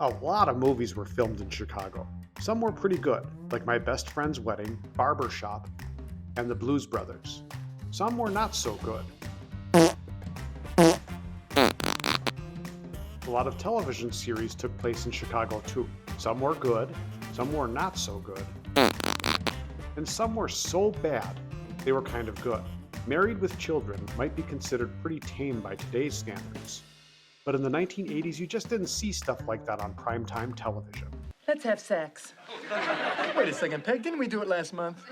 A lot of movies were filmed in Chicago. Some were pretty good, like My Best Friend's Wedding, Barber Shop, and The Blues Brothers. Some were not so good. A lot of television series took place in Chicago too. Some were good, some were not so good, and some were so bad they were kind of good. Married with Children might be considered pretty tame by today's standards. But in the 1980s, you just didn't see stuff like that on primetime television. Let's have sex. Wait a second, Peg. Didn't we do it last month?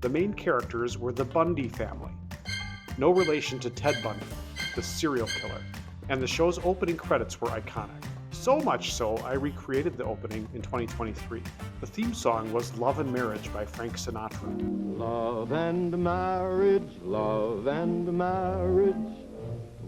The main characters were the Bundy family. No relation to Ted Bundy, the serial killer. And the show's opening credits were iconic. So much so, I recreated the opening in 2023. The theme song was Love and Marriage by Frank Sinatra. Love and marriage, love and marriage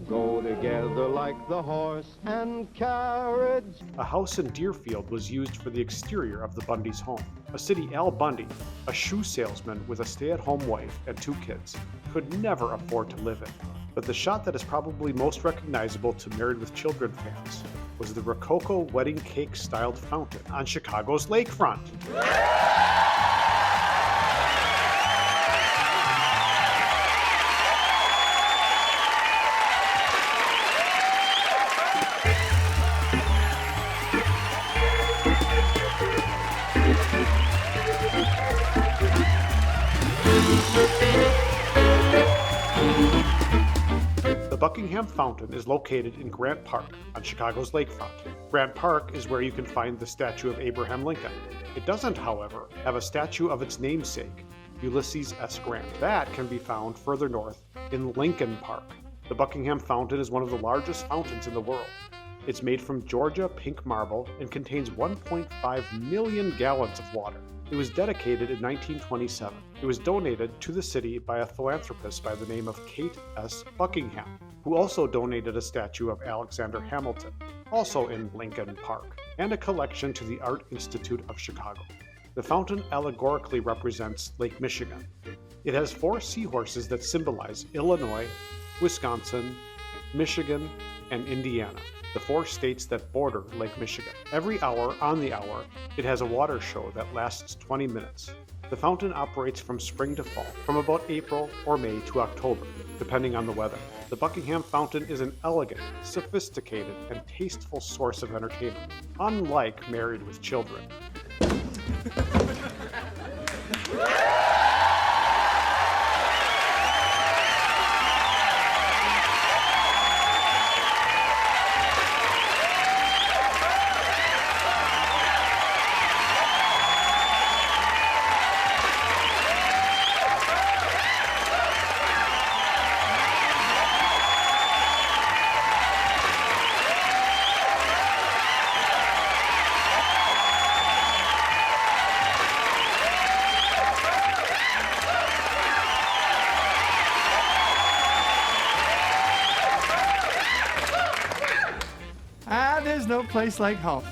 go together like the horse and carriage. A house in Deerfield was used for the exterior of the Bundy's home. A city Al Bundy, a shoe salesman with a stay-at-home wife and 2 kids, could never afford to live in. But the shot that is probably most recognizable to Married with Children fans was the Rococo wedding cake-styled fountain on Chicago's lakefront. The Buckingham Fountain is located in Grant Park on Chicago's lakefront. Grant Park is where you can find the statue of Abraham Lincoln. It doesn't, however, have a statue of its namesake, Ulysses S. Grant. That can be found further north in Lincoln Park. The Buckingham Fountain is one of the largest fountains in the world. It's made from Georgia pink marble and contains 1.5 million gallons of water. It was dedicated in 1927. It was donated to the city by a philanthropist by the name of Kate S. Buckingham, who also donated a statue of Alexander Hamilton, also in Lincoln Park, and a collection to the Art Institute of Chicago. The fountain allegorically represents Lake Michigan. It has 4 seahorses that symbolize Illinois, Wisconsin, Michigan, and Indiana, the 4 states that border Lake Michigan. Every hour on the hour, it has a water show that lasts 20 minutes. The fountain operates from spring to fall, from about April or May to October, depending on the weather. The Buckingham Fountain is an elegant, sophisticated, and tasteful source of entertainment, unlike Married with Children. There's no place like home.